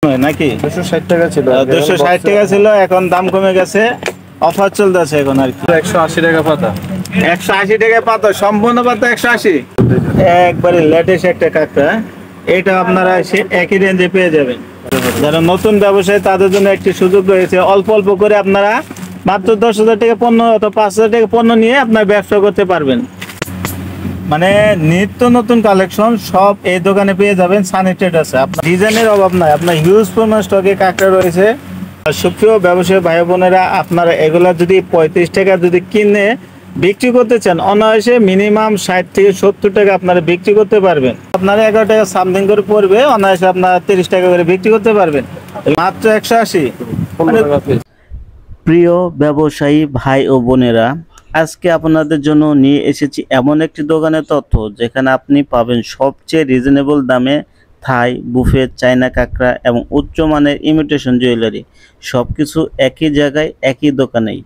নাকি 260 টাকা ছিল 260 টাকা ছিল, এখন দাম কমে গেছে, অফার চলতেছে এখন আর কি। 180 টাকা পাতা, 180 টাকা পাতা, সম্পূর্ণ পাতা 180। একবারে লেটেস্ট একটা কাঁকড়া, এটা আপনারা একই রেঞ্জে পেয়ে যাবেন। যারা নতুন ব্যবসায়ী তাদের জন্য একটি সুযোগ রয়েছে, অল্প অল্প করে আপনারা মাত্র 10,000 টাকা পণ্য অথবা 5,000 টাকা পণ্য নিয়ে আপনার ব্যবসা করতে পারবেন। মানে নিত্য নতুন কালেকশন সব এই দোকানে পেয়ে যাবেন সানি ট্রেডার্সে। আপনার ডিজাইনের অভাব নাই, আপনার হিউজ পরিমাণ স্টকে কাঁকড়া রয়েছে। সুপ্রিয় ব্যবসায়ী ভাই বোনেরা, আপনারা এগুলা যদি 35 টাকা যদি কিনে বিক্রি করতে চান, অনায়াসে মিনিমাম 60 থেকে 70 টাকা আপনারা বিক্রি করতে পারবেন। আপনারা 11 টাকা সামথিং করে পড়বে, অনায়াসে আপনারা 30 টাকা করে বিক্রি করতে পারবেন মাত্র 180। প্রিয় ব্যবসায়ী ভাই ও বোনেরা, আজকে আপনাদের জন্য নিয়ে এসেছি এমন একটি দোকানের তথ্য যেখানে আপনি পাবেন সবচেয়ে রিজনেবল দামে থাই, বুফেট, চায়না কাঁকড়া এবং উচ্চমানের ইমিটেশন জুয়েলারি, সব কিছু একই জায়গায় একই দোকানেই।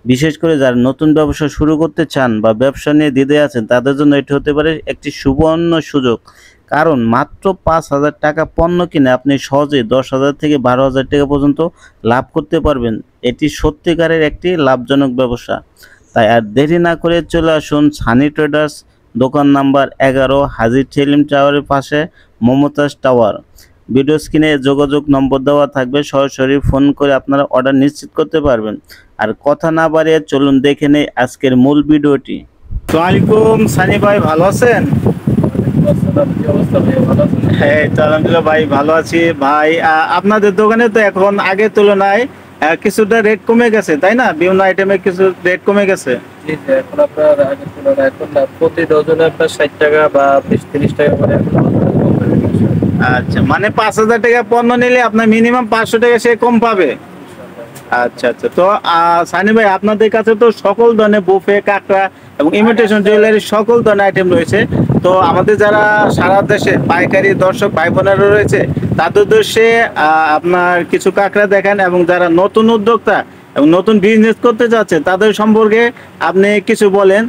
বিশেষ করে যারা নতুন ব্যবসা শুরু করতে চান বা ব্যবসা নিয়ে দ্বিধায় আছেন, তাদের জন্য এটি হতে পারে একটি সুবর্ণ সুযোগ। কারণ মাত্র 5,000 টাকা পণ্য কিনে আপনি সহজেই 10,000 থেকে 12,000 টাকা পর্যন্ত লাভ করতে পারবেন। এটি সত্যিকারের একটি লাভজনক ব্যবসা। তাই আর দেরি না করে চলে আসুন সানি ট্রেডার্স, দোকান নাম্বার 11, হাজী সেলিম টাওয়ারের পাশে, মমতাজ টাওয়ার। ভিডিও স্ক্রিনে যোগাযোগ নম্বর দেওয়া থাকবে, সরাসরি ফোন করে আপনারা অর্ডার নিশ্চিত করতে পারবেন। আর কথা না বাড়িয়ে চলুন দেখে নেই আজকের মূল ভিডিওটি। আসসালামু আলাইকুম সানি ভাই, ভালো আছেন? হ্যাঁ, আলহামদুলিল্লাহ ভাই, ভালো আছি ভাই। আপনাদের দোকানে তো এখন আগের তুলনায় কিছুটা রেট কমে গেছে, তাই না? বিভিন্ন আইটেমের কিছু রেট কমে গেছে। জি জি, এখন আপনার আগের তুলনায় এখন প্রতি ডজনে আপনার 60 টাকা বা 20-30 টাকা করে আচ্ছা, মানে 5,000 টাকা পণ্য নিলে আপনার মিনিমাম 500 টাকা সে কম পাবে। আচ্ছা আচ্ছা, তো সানি ভাই, আপনাদের কাছে তো সকল ধরনের বুফে, কাঁকড়া এবং ইমিটেশন জুয়েলারি সকল ধরনের আইটেম রয়েছে। তো আমাদের যারা সারা দেশে পাইকারি দর্শক ভাই বোনেরা রয়েছে, তাদের উদ্দেশ্যে আপনার কিছু কাঁকড়া দেখান, এবং যারা নতুন উদ্যোক্তা এবং নতুন বিজনেস করতে যাচ্ছে তাদের সম্পর্কে আপনি কিছু বলেন।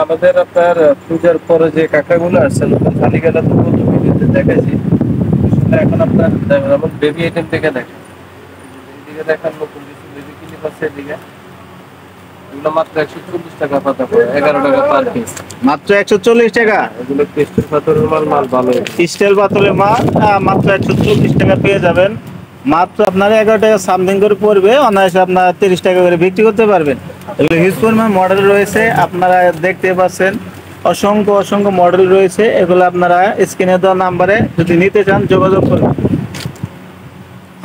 আমাদের আপনার পূজার পরে যে কাঁকড়াগুলো আসছে নতুন তালিকাটা তো কত ভিডিওতে দেখাইছি। এখন আপনার যেমন বেবি আইটেম থেকে দেখেন, এদিকে দেখেন নতুন কিছু বেবি কিনে পাচ্ছে, এদিকে এগুলো মাত্র 140 টাকা পাতা পড়ে, 11 টাকা পার পিস। মাত্র 140 টাকা। এগুলো ক্রিস্টাল পাথরের মাল, মাল ভালো স্টিল পাথরের মাল, মাত্র 140 টাকা পেয়ে যাবেন। মাত্র আপনার 11 টাকা সামথিং করে পড়বে, অনায়াসে আপনার 30 টাকা করে বিক্রি করতে পারবেন। এগুলো হিউজ পরিমাণ মডেল রয়েছে, আপনারা দেখতে পাচ্ছেন অসংখ্য অসংখ্য মডেল রয়েছে। এগুলো আপনারা স্ক্রিনে দেওয়া নাম্বারে যদি নিতে চান যোগাযোগ করুন।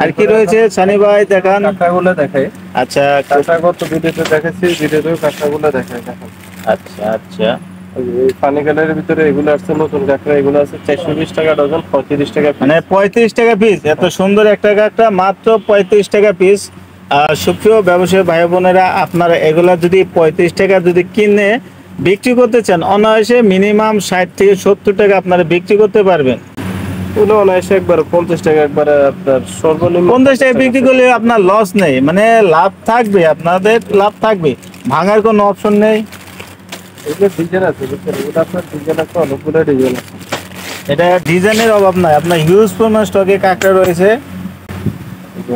আর কি রয়েছে সানি ভাই দেখান। কাঁকড়াগুলো দেখাই। আচ্ছা, কাঁকড়াগুলো তো ভিডিওতে দেখাচ্ছি, ভিডিওতেও কাঁকড়াগুলো দেখাই। দেখেন আচ্ছা আচ্ছা, এই পানি কালারের ভিতরে এগুলো আসছে নতুন কাঁকড়া, এগুলো আছে 420 টাকা ডজন, 35 টাকা মানে 35 টাকা পিস। এত সুন্দর একটা কাঁকড়া মাত্র 35 টাকা পিস। সুপ্রিয় ব্যবসায়ী ভাই বোনেরা, আপনারা এগুলা যদি 35 টাকা যদি কিনে বিক্রি করতে চান, অনায়াসে মিনিমাম 60 থেকে 70 টাকা আপনারা বিক্রি করতে পারবেন। এগুলো অনায়াসে একবার 50 টাকা, একবারে আপনার সর্বনিম্ন 50 টাকা বিক্রি করলে আপনার লস নেই, মানে লাভ থাকবে, আপনাদের লাভ থাকবে, ভাঙার কোনো অপশন নেই। এগুলো ডিজাইন আছে, এগুলো আপনার ডিজাইন আছে, অনেকগুলো ডিজাইন আছে। এটা ডিজাইনের অভাব নাই, আপনার হিউজ পরিমাণ স্টকে কাঁকড়া রয়েছে।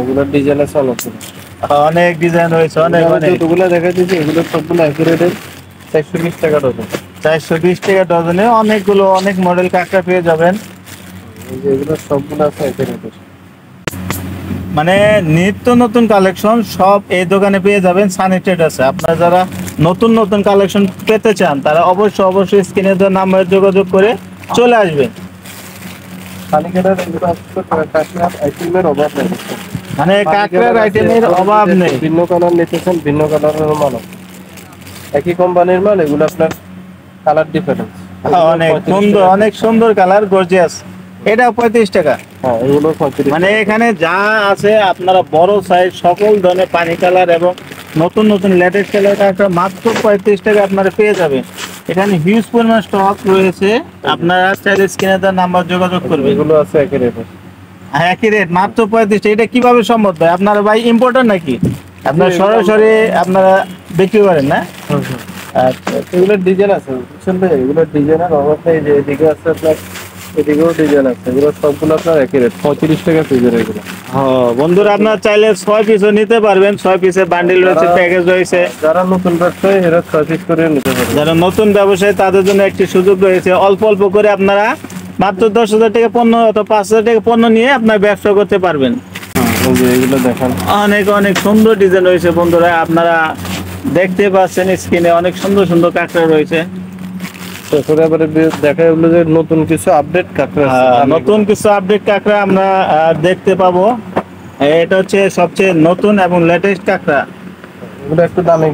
এগুলো ডিজাইন আছে অনেকগুলো, অনেক ডিজাইন রয়েছে, অনেক অনেক। এগুলো দেখা দিচ্ছি, এগুলো সবগুলো একই রেটের, 420 টাকা ডজন। 420 টাকা ডজনে অনেকগুলো অনেক মডেল কাঁকড়া পেয়ে যাবেন। এগুলো সবগুলো আছে একই রেটের। মানে নিত্য নতুন কালেকশন সব এই দোকানে পেয়ে যাবেন সানি ট্রেডার্সে। আপনারা যারা নতুন নতুন কালেকশন পেতে চান, তারা অবশ্যই অবশ্যই স্ক্রিনে দেওয়া নাম্বারে যোগাযোগ করে চলে আসবেন। তালিকাটার এগুলো আসলে কাঁকড়ার আইটেমের অভাব নেই, মানে কাঁকড়ার আইটেমের অভাব নেই। ভিন্ন কালার নিতেছেন, ভিন্ন কালারের মাল, একই কোম্পানির মাল, এগুলো আপনার কালার ডিফারেন্স। অনেক সুন্দর, অনেক সুন্দর কালার, গর্জিয়াস। এটা 35 টাকা। হ্যাঁ, এগুলো 35। মানে এখানে যা আছে আপনারা বড় সাইজ সকল ধরনের পানি কালার এবং নতুন নতুন লেটেস্ট কালার কাঁকড়া মাত্র 35 টাকা আপনারা পেয়ে যাবেন। এখানে হিউজ পরিমাণ স্টক রয়েছে, আপনারা চাইলে স্ক্রিনে দেওয়া নাম্বার যোগাযোগ করবেন। এগুলো আছে একই রেটের। হ্যাঁ, একই রেট, মাত্র 35 টাকা। এটা কিভাবে সম্ভব ভাই? আপনারা ভাই ইম্পোর্টার নাকি? আপনারা সরাসরি আপনারা বিক্রি করেন না? আচ্ছা, এগুলোর ডিজাইন আছে, বুঝছেন ভাই? এগুলোর ডিজাইনের অভাব নেই। যে এদিকে আছে আপনার এদিকেও ডিজাইন আছে, এগুলো সবগুলো আপনার একই রেট, 35 টাকা পিসের এগুলো। বন্ধুরা আপনারা চাইলে 6 পিসও নিতে পারবেন, 6 পিসের বান্ডিল রয়েছে, প্যাকেজ রয়েছে। যারা নতুন ব্যবসায়ী এরা 6 পিস করে নিতে পারবে। যারা নতুন ব্যবসায়ী তাদের জন্য একটি সুযোগ রয়েছে, অল্প অল্প করে আপনারা মাত্র 10,000 টাকা পণ্য অথবা 5,000 টাকা পণ্য নিয়ে আপনার ব্যবসা করতে পারবেন। এই যে এগুলো দেখেন, অনেক অনেক সুন্দর ডিজাইন রয়েছে বন্ধুরা, আপনারা দেখতে পাচ্ছেন স্ক্রিনে অনেক সুন্দর সুন্দর কাঁকড়া রয়েছে। তারপরে আবার দেখা গেলো যে নতুন কিছু আপডেট কাঁকড়া আছে। নতুন কিছু আপডেট কাঁকড়া আমরা দেখতে পাবো। এটা হচ্ছে সবচেয়ে নতুন এবং লেটেস্ট কাঁকড়া। এগুলো একটু দামি,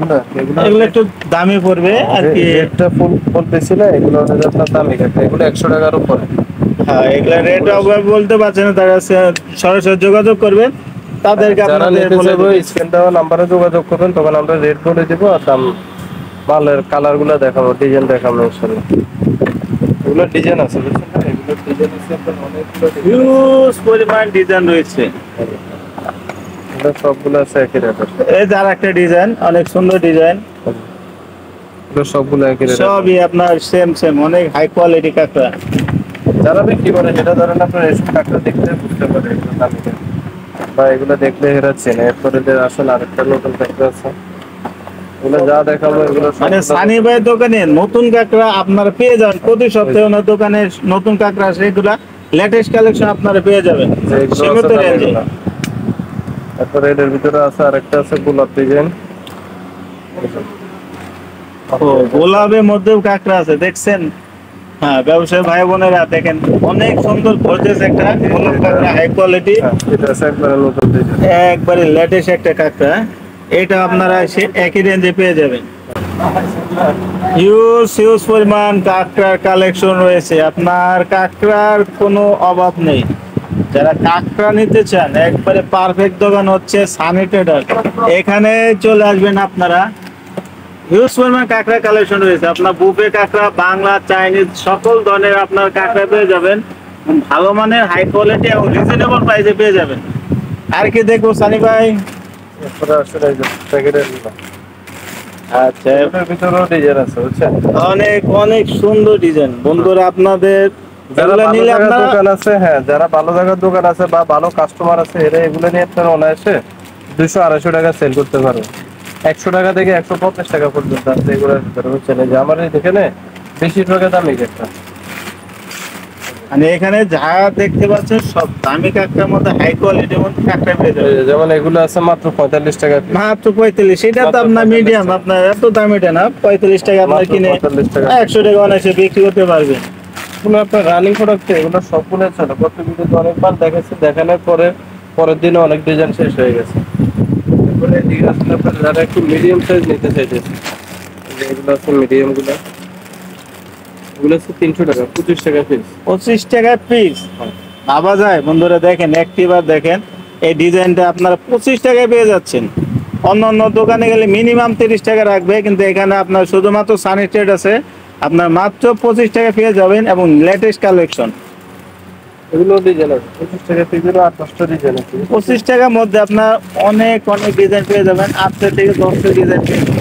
এগুলো একটু দামি পড়বে আর কি। রেটটা ফুল বলতেছি না, এগুলো হচ্ছে আপনার দামি কাঁকড়া, এগুলো 100 টাকার উপরে। হ্যাঁ, এগুলা রেট বলতে পারছেন না, তারা সরাসরি যোগাযোগ করবেন, তাদেরকে যারা আপনাদের নিতে বলে চাইবে দিবেন। স্ক্রিন দেওয়া নাম্বারে যোগাযোগ করবেন, তখন আমরা রেট বলে দিব আর দাম, মালের কালার গুলো দেখাবো, ডিজাইন দেখাবো ইনশাআল্লাহ। এগুলো ডিজাইন আছে বুঝছেন না, এগুলো ডিজাইন আছে আপনার অনেকগুলো ডিজাইন হিউজ পরিমাণ ডিজাইন রয়েছে। এগুলো সবগুলো আছে একই রেটের। এই যে আরেকটা ডিজাইন, অনেক সুন্দর ডিজাইন, এগুলো সবগুলো একই রেটের। সবই আপনার সেম অনেক হাই কোয়ালিটি কাঁকড়া। যারা বিক্রি করে সেটা ধরেন আপনার এসব কাঁকড়া দেখলে বুঝতে পারে এগুলো দামি কাঁকড়া, বা এগুলো দেখলে এরা চেনে। এরপরে যে আসলে আরেকটা নতুন কাঁকড়া আছে, এগুলো যা দেখাবো এগুলো মানে সানি ভাইয়ের দোকানে নতুন কাঁকড়া আপনারা পেয়ে যাবেন, প্রতি সপ্তাহে ওনার দোকানে নতুন কাঁকড়া আসে, এগুলা লেটেস্ট কালেকশন আপনারা পেয়ে যাবেন সীমিত রেঞ্জে। তারপরে এদের ভিতরে আছে আরেকটা আছে গোলাপ ডিজাইন। গোলাপের মধ্যেও কাঁকড়া আছে দেখছেন। হ্যাঁ, ব্যবসায়ী ভাই বোনেরা দেখেন, অনেক সুন্দর গর্জিয়াস একটা গোলাপ কাঁকড়া, হাই কোয়ালিটি, এটা আছে একবারে নতুন ডিজাইন, একবারে লেটেস্ট একটা কাঁকড়া। এটা আপনারা একই রেঞ্জে পেয়ে যাবেন। হিউজ পরিমাণ কাঁকড়ার কালেকশন রয়েছে, আপনার কাঁকড়ার কোনো অভাব নেই। যারা কাঁকড়া নিতে চান, একবারে পারফেক্ট দোকান হচ্ছে সানি ট্রেডার, এখানে চলে আসবেন আপনারা। হিউজ পরিমাণ কাঁকড়া কালেকশন রয়েছে, আপনার বুফে কাঁকড়া, বাংলা, চাইনিজ সকল ধরনের আপনার কাঁকড়া পেয়ে যাবেন, ভালো মানের, হাই কোয়ালিটি এবং রিজনেবল প্রাইসে পেয়ে যাবেন। আর কি দেখবো সানি ভাই? এরপরে আসলে এই যে প্যাকেটের গুলো। আচ্ছা, এর ভিতরেও ডিজাইন আছে বুঝছেন, অনেক সুন্দর ডিজাইন বন্ধুরা। আপনাদের যারা এগুলা ভালো নিলে জায়গার আপনারা দোকান আছে, হ্যাঁ যারা ভালো জায়গার দোকান আছে বা ভালো কাস্টমার আছে, এরা এগুলো নিয়ে আপনারা অনায়াসে 200-250 টাকা সেল করতে পারবে। 100 টাকা থেকে 150 টাকা পর্যন্ত আছে এগুলোর ভিতরে বুঝছেন। এই যে আমার এখানে বেশি টাকা দামি একটা, মানে এখানে যা দেখতে পাচ্ছেন সব দামি কাঁকড়ার মধ্যে, হাই কোয়ালিটির মধ্যে কাঁকড়া পেয়ে যাবেন। যেমন এগুলো আছে মাত্র 45 টাকা piece। মাত্র 45, এটা তো আপনার মিডিয়াম, আপনার এত দামিটা না। 45 টাকা আপনার মাত্র কিনে 45 টাকা। 100 টাকা অনায়াসে বিক্রি করতে পারবেন। এগুলো আপনার রানিং প্রোডাক্ট, এগুলো সবগুলো চলে। কত ভিডিওতে অনেকবার দেখাচ্ছে, দেখানোর পরে পরের দিনে অনেক ডিজাইন শেষ হয়ে গেছে। এরপরে এদিকে আসলে আপনার যারা একটু মিডিয়াম সাইজ নিতে চাইতেছে, এগুলো আছে মিডিয়াম গুলো, এগুলো আছে 300 টাকা, 25 টাকা পিস। 25 টাকা পিস ভাবা যায় বন্ধুরা। দেখেন একটিবার দেখেন, এই ডিজাইনটা আপনারা 25 টাকায় পেয়ে যাচ্ছেন। অন্য দোকানে গেলে মিনিমাম 30 টাকা রাখবে, কিন্তু এখানে আপনার শুধুমাত্র সানি ট্রেড আছে, আপনার মাত্র 25 টাকা পেয়ে যাবেন এবং লেটেস্ট কালেকশন। এগুলো ডিজাইন আছে 25 টাকা পিসেরও 8-10টা ডিজাইন আছে। 25 টাকার মধ্যে আপনার অনেক ডিজাইন পেয়ে যাবেন, 8 থেকে 10টা ডিজাইন পেয়ে যাবেন।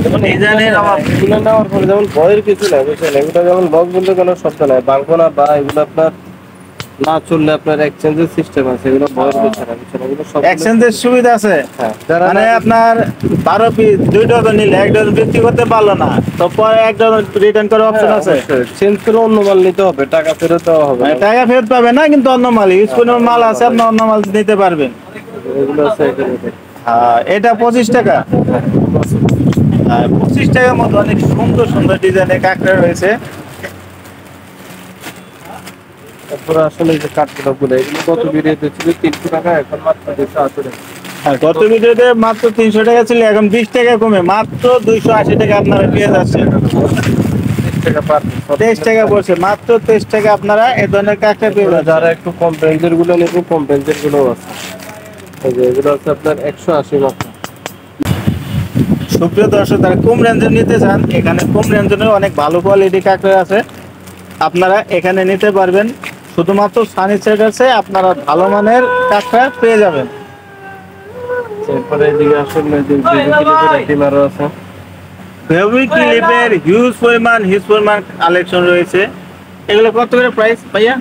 এবং ডিজাইনের অভাব নেই। এগুলো নেওয়ার পরে যেমন ভয়ের কিছু নাই বুঝছেন, এগুলো যেমন লক বলতে কোনো শব্দ নাই, ভাঙবো না, বা এগুলো আপনার না চললে আপনার এক্সচেঞ্জের সিস্টেম আছে, এগুলো ভয়ের কিছু না বুঝছেন। এগুলো সব এক্সচেঞ্জের সুবিধা আছে। হ্যাঁ, যারা মানে আপনার 12 পিস 2 ডজন নিলে 1 ডজন বিক্রি করতে পারলো না, তো পরে 1 ডজন রিটার্ন করার অপশন আছে। চেঞ্জ করে অন্য মাল নিতে হবে, টাকা ফেরত দেওয়া হবে মানে না। টাকা ফেরত পাবে না, কিন্তু অন্য মাল ইউজ করে মাল আছে, আপনি অন্য মাল নিতে পারবেন। এগুলো আছে এখানে। হ্যাঁ, এটা 25 টাকা। 25 টাকার মধ্যে অনেক সুন্দর সুন্দর ডিজাইনের কাঁকড়া রয়েছে। তারপরে আসলে এই যে কাঠগোলাপ গুলো, এগুলো কত ভিডিওতে ছিল 300 টাকা, এখন মাত্র 280 টাকা। হ্যাঁ, গত ভিডিওতে মাত্র 300 টাকা ছিল, এখন 20 টাকা কমে মাত্র 280 টাকা আপনারা পেয়ে যাচ্ছেন। 30 টাকা পার পিস। 23 টাকা পড়ছে, মাত্র 23 টাকা আপনারা এই ধরনের কাঁকড়া পেয়ে যাচ্ছেন। যারা একটু কম রেঞ্জের গুলো নেব, কম রেঞ্জের গুলো আছে। এই যে এগুলো আছে আপনার 180 মাত্র। সুপ্রিয় দর্শক, যারা কম রেঞ্জে নিতে চান, এখানে কম রেঞ্জের অনেক ভালো কোয়ালিটি কাঁকড়া আছে, আপনারা এখানে নিতে পারবেন। শুধুমাত্র সানি ট্রেডার্সে আপনারা ভালো মানের কাঁকড়া পেয়ে যাবেন। এরপরে এদিকে আসলে যে ডিমারও আছে। ফেব্রিক ক্লিপের হিউজ পরিমাণ কালেকশন রয়েছে। এগুলো কত করে প্রাইস ভাইয়া?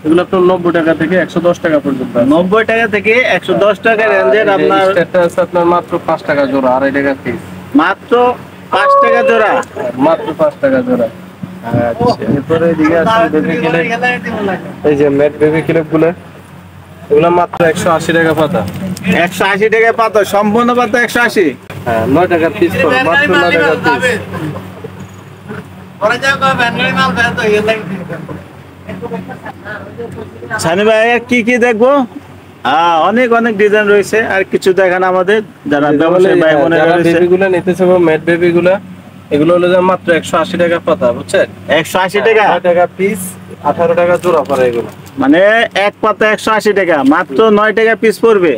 এগুলো আপনার 90 টাকা থেকে 110 টাকা পর্যন্ত আছে। 90 টাকা থেকে 110 টাকা রেঞ্জের আপনার স্টেটটা আছে আপনার মাত্র 5 টাকা জোড়া, 2.5 টাকা পিস। মাত্র 5 টাকা জোড়া। মাত্র 5 টাকা জোড়া। আচ্ছা, এরপরে এদিকে আছে বেবি ক্লিপ। এই যে ম্যাট বেবি ক্লিপ গুলো, এগুলো মাত্র 180 টাকা পাতা। 180 টাকা পাতা, সম্পূর্ণ পাতা 180। হ্যাঁ, 9 টাকা পিস পড়ে, মাত্র 9 টাকা পিস। সানি ভাই কি কি দেখবো? অনেক অনেক ডিজাইন রয়েছে, আর কিছু দেখান আমাদের যারা ব্যবসায়ী ভাই বোনেরা রয়েছে। বেবি গুলো নিতে চাইবো, ম্যাট বেবি গুলো, এগুলো হলো যে মাত্র 180 টাকা পাতা, বুঝছেন? 180 টাকা, 9 টাকা পিস, 18 টাকা জোড়া পড়ে এগুলো। মানে এক পাতা 180 টাকা, মাত্র 9 টাকা পিস পড়বে।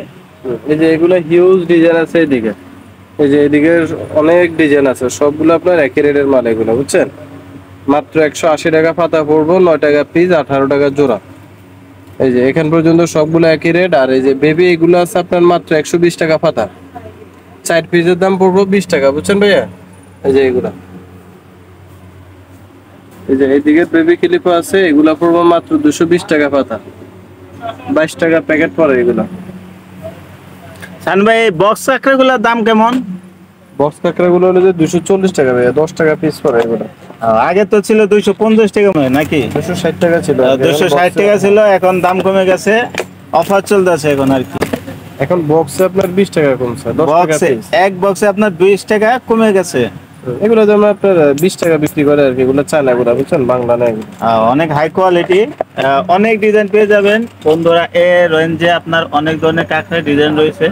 এই যে এগুলো হিউজ ডিজাইন আছে এদিকে, এই যে এদিকে অনেক ডিজাইন আছে, সবগুলো আপনার একই রেটের মাল এগুলো, বুঝছেন? মাত্র 180 টাকা পাতা পড়বো, 9 টাকা পিস, 18 টাকা জোড়া। এই যে এখান পর্যন্ত সবগুলো একই রেট। আর এই যে বেবি এগুলো আছে আপনার মাত্র 120 টাকা পাতা, 4 পিসের দাম পড়বো 20 টাকা, বুঝছেন ভাইয়া? এই যে এগুলা, এই যে এইদিকে বেবি ক্লিপ আছে, এগুলা পড়বো মাত্র 220 টাকা পাতা, 22 টাকা প্যাকেট পড়ে এগুলা। সানি ভাই বক্স চাকরিগুলোর দাম কেমন? বক্স কাঁকড়া গুলো হলো যে 240 টাকা ভাইয়া, 10 টাকা পিস পড়ে এগুলো। আগে তো ছিল 250 টাকা মনে হয়, নাকি? 260 টাকা ছিল, 260 টাকা ছিল, এখন দাম কমে গেছে, অফার চলতেছে এখন আর কি। এখন বক্সে আপনার 20 টাকা কমছে, 10 টাকা বক্সে পিস। এক বক্সে আপনার 20 টাকা কমে গেছে। এগুলো যেমন আপনার 20 টাকা বিক্রি করে আর কি, এগুলো চায়না গুলা, বুঝছেন? বাংলা না এগুলো। অনেক হাই কোয়ালিটি, অনেক ডিজাইন পেয়ে যাবেন বন্ধুরা। এর রেঞ্জে আপনার অনেক ধরনের কাঁকড়া ডিজাইন রয়েছে।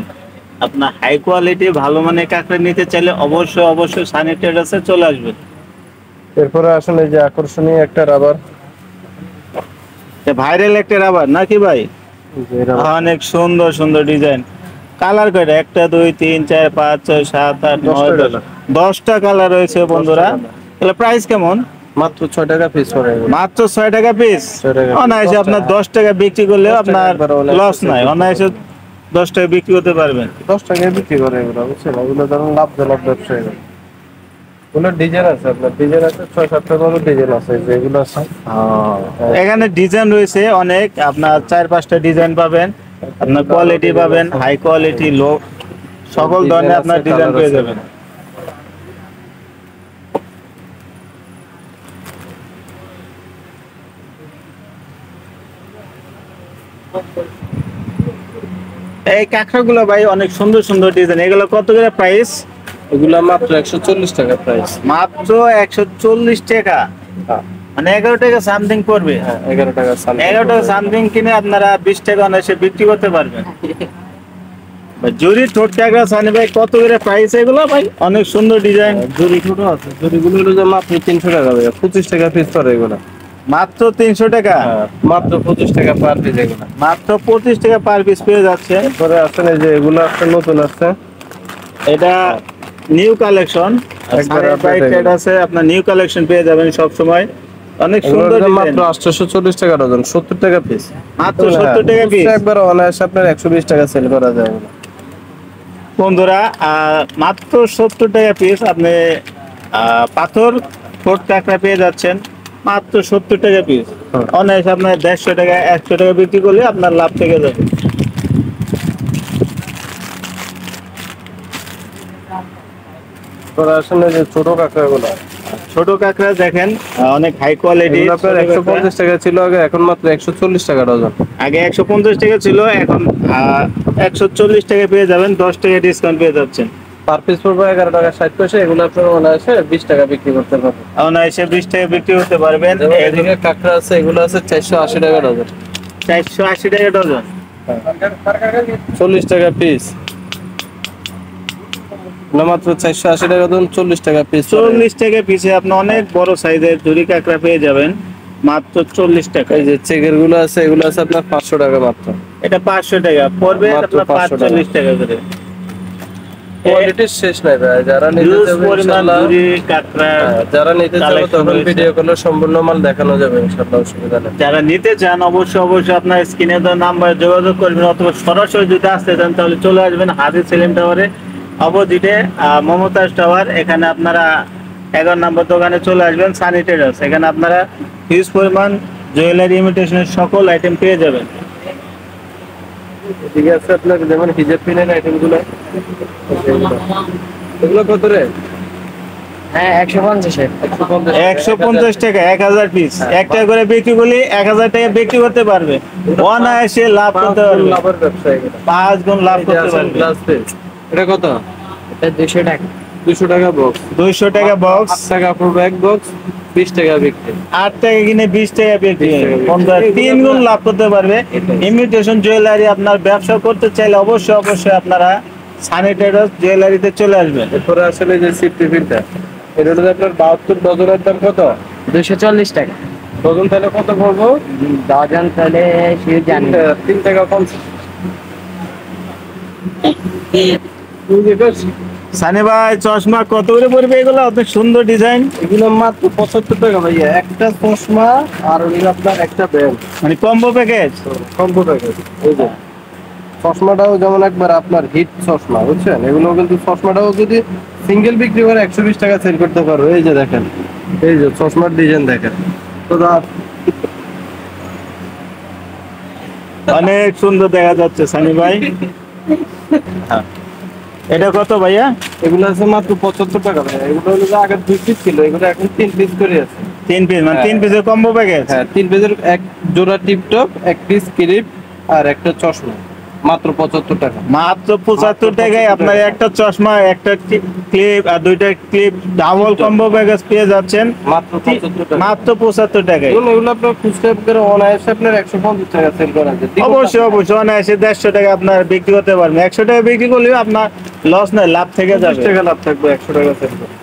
আপনার হাই কোয়ালিটি ভালো মানের কাঁকড়া নিতে চাইলে অবশ্যই অবশ্যই সানি ট্রেডার্সে চলে আসবেন। এরপরে আসলে এই যে আকর্ষণীয় একটা রাবার, ভাইরাল একটা রাবার নাকি ভাই? অনেক সুন্দর সুন্দর ডিজাইন। কালার কয়টা? 1 2 3 4 5 6 7 8 9 10টা কালার রয়েছে বন্ধুরা। তাহলে প্রাইস কেমন? মাত্র 6 টাকা পিস পড়ে এগুলো। মাত্র 6 টাকা পিস। 6 টাকা piece। অনায়াসে আপনার 10 টাকা বিক্রি করলে 10 টাকা আপনার একবারে অনায়াসে লস নাই, অনায়াসে 10 টাকা বিক্রি করতে পারবেন। 10 টাকায় বিক্রি করে এগুলো, বুঝছেন? এগুলো ধরুন লাভজনক ব্যবসা এগুলো। এগুলো ডিজাইন আছে আপনার, ডিজাইন আছে 6-7টার মতো ডিজাইন আছে, যেগুলো আছে। এখানে ডিজাইন রয়েছে অনেক, আপনার 4-5টা ডিজাইন পাবেন, আপনার কোয়ালিটি পাবেন, হাই কোয়ালিটি, লো, সকল ধরনের আপনার ডিজাইন পেয়ে যাবেন। এই কাঁকড়াগুলো ভাই অনেক সুন্দর সুন্দর ডিজাইন, এগুলো কত করে প্রাইস? এগুলো মাত্র 140 টাকা প্রাইস। মাত্র 140 টাকা, মানে 11 টাকা সামথিং পড়বে। হ্যাঁ, 11 টাকা সামথিং। 11 টাকা সামথিং কিনে আপনারা 20 টাকা অনায়াসে বিক্রি করতে পারবেন। জুরি ঠোঁট কাঁকড়া সানি ভাই কত করে প্রাইস এগুলো ভাই? অনেক সুন্দর ডিজাইন। জুরি ছোট আছে, জুরিগুলো হলো যে মাত্র 300 টাকা ভাইয়া, 25 টাকা পিস পড়ে এগুলো। মাত্র 300 টাকা, মাত্র 25 টাকা পার পিস এগুলো। মাত্র 25 টাকা পার পিস পেয়ে যাচ্ছে। এরপরে আসলে যে এগুলো একটা নতুন আছে, এটা নিউ কালেকশন, একবারে আছে আপনার নিউ কালেকশন পেয়ে যাবেন সব সময়। অনেক সুন্দর এগুলো ডিজাইন, মাত্র 840 টাকা ডজন, 70 টাকা পিস। মাত্র 70 টাকা পিস। একবার অনায়াসে আপনার 120 টাকা সেল করা যায় এগুলো। বন্ধুরা মাত্র 70 টাকা পিস আপনি পাথর ঠোঁট কাঁকড়া পেয়ে যাচ্ছেন মাত্র 70 টাকা পিস। অনায়াসে আপনার 150 টাকা 100 টাকা বিক্রি করলে আপনার লাভ থেকে যাবে। তোরা আসলে যে ছোট কাঁকড়াগুলো, ছোট কাঁকড়া দেখেন অনেক হাই কোয়ালিটি। এগুলো আপনার 150 টাকা ছিল আগে, এখন মাত্র 140 টাকা ডজন। আগে 150 টাকা ছিল, এখন 140 টাকা পেয়ে যাবেন, 10 টাকা ডিসকাউন্ট পেয়ে যাচ্ছেন। পার পিস পড়বে 11 টাকা 60 পয়সা। এগুলো আপনার অনায়াসে 20 টাকা বিক্রি করতে পারবেন। অনায়াসে 20 টাকা বিক্রি করতে পারবেন। এদিকে কাঁকড়া আছে, এগুলো আছে 480 টাকা ডজন। 480 টাকা ডজন, 40 টাকা পিস। মাত্র 480 টাকা ডজন, 40 টাকা পিস। 40 টাকা পিসে আপনি অনেক বড় সাইজের ঝুরি কাঁকড়া পেয়ে যাবেন মাত্র 40 টাকা। এই যে চেকের গুলো আছে, এগুলো আছে আপনার 500 টাকা মাত্র। এটা 500 টাকা পড়বে, মাত্র আপনার 45 টাকা করে। কোয়ালিটির শেষ নাই ভাই, যারা নিতে হিউজ যাবে পরিমাণ ইনশাআল্লাহ, ঝুরি কাঁকড়া যারা নিতে যাবে collection তখন রয়েছে। ভিডিও কলে সম্পূর্ণ মাল দেখানো যাবে ইনশাআল্লাহ, অসুবিধা নেই। যারা নিতে চান অবশ্যই অবশ্যই আপনার স্ক্রিনে দেওয়া নাম্বারে যোগাযোগ করবেন, অথবা সরাসরি যদি আসতে চান তাহলে চলে আসবেন হাজির সেলিম টাওয়ারে অপোজিটে মমতাজ টাওয়ার। এখানে আপনারা 11 নম্বর দোকানে চলে আসবেন, সানি ট্রেডার্স। এখানে আপনারা হিউজ পরিমাণ জুয়েলারি ইমিটেশনের সকল আইটেম পেয়ে যাবেন। ঠিক আছে, আপনার যেমন হিজাব পিনের আইটেম গুলো, এগুলো কত রে? হ্যাঁ 150 150 টাকা 1000 পিস, একটা করে বিক্রি করলে 1000 টাকা বিক্রি করতে পারবে, অনায়াসে লাভ করতে পারবে, লাভের ব্যবসা এগুলো। 5 গুণ লাভ করতে পারবে। গ্লাস পেজ এটা কত? এটা 200 টাকা। 200 টাকা বক্স, 200 টাকা বক্স, 8 টাকা পড়বে এক বক্স, 20 টাকা বিক্রি। 8 টাকা কিনে 20 টাকা বিক্রি, 3 গুণ লাভ করতে পারবে। ইমিটেশন জুয়েলারি আপনার ব্যবসা করতে চাইলে অবশ্যই আপনারা সানি ট্রেডার্স জুয়েলারিতে চলে আসবেন। এরপরে আসলে যে সিপ টিফিনটা, এটা হলো আপনার 72 ডজনের দাম কত? 240 টাকা ডজন, তাহলে কত পড়বো? ডজন, তাহলে সে জানি 3 টাকা 50। সানি ভাই চশমা কত করে পড়বে এগুলো? অত সুন্দর ডিজাইন, এগুলো মাত্র 75 টাকা ভাইয়া, একটা চশমা আর হলো আপনার একটা ব্যাগ, মানে কম্বো প্যাকেজ। Combo package. এই যে চশমাটাও যেমন একবার আপনার হিট চশমা, বুঝছেন? এগুলো কিন্তু চশমাটাও যদি সিঙ্গেল বিক্রি করে 120 টাকা সেল করতে পারো। এই যে দেখেন, এই যে চশমার ডিজাইন দেখেন তো অনেক সুন্দর দেখা যাচ্ছে সানি ভাই। এটা কত ভাইয়া? এগুলো আছে মাত্র 75 টাকা ভাইয়া। এগুলো হলো যে আগে 2 পিস ছিল, এগুলো এখন 3 পিস করে আছে। 3 পিস, মানে 3 পিসের কম্বো প্যাকেজ। হ্যাঁ, 3 পিসের এক জোড়া টিপটপ, এক পিস ক্লিপ আর একটা চশমা, মাত্র 75 টাকা। মাত্র 75 টাকায় আপনার একটা চশমা, একটা ক্লিপ আর দুইটা ক্লিপ ডাবল কম্বো প্যাকেজ পেয়ে যাচ্ছেন মাত্র 75 টাকা। মাত্র 75 টাকায়। এগুলো আপনার খুচরা করে অনায়াসে আপনার 150 টাকা সেল করা যায়। অবশ্যই অনায়াসে 150 টাকা আপনার বিক্রি করতে পারবেন। 100 টাকা বিক্রি করলে আপনার লস নাই, লাভ থেকে 50 যাবে। টাকা লাভ থাকবে 100 টাকা সেল করে।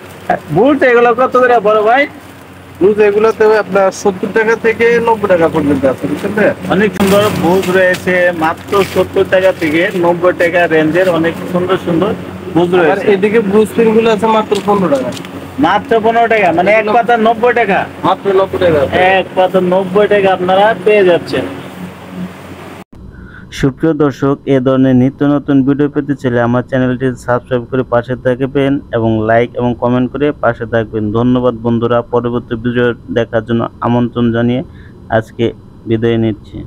বুট এগুলো কত করে বড় ভাই? বুট এগুলোতে আপনার 70 টাকা থেকে 90 টাকা পর্যন্ত আছে, বুঝছেন? অনেক সুন্দর বুট রয়েছে, মাত্র 70 টাকা থেকে 90 টাকা রেঞ্জের অনেক সুন্দর সুন্দর বুট আর রয়েছে। এদিকে ব্লুজ পেন গুলো আছে মাত্র 15 টাকা। মাত্র 15 টাকা, মানে এক পাতা 90 টাকা, মাত্র 90 টাকা। এক পাতা 90 টাকা আপনারা পেয়ে যাচ্ছেন। সুপ্রিয় দর্শক, এ ধরনের নিত্য নতুন ভিডিও পেতে চাইলে আমার চ্যানেলটি সাবস্ক্রাইব করে পাশে থাকবেন এবং লাইক এবং কমেন্ট করে পাশে থাকবেন। ধন্যবাদ বন্ধুরা। পরবর্তী ভিডিও দেখার জন্য আমন্ত্রণ জানিয়ে আজকে বিদায় নিচ্ছি।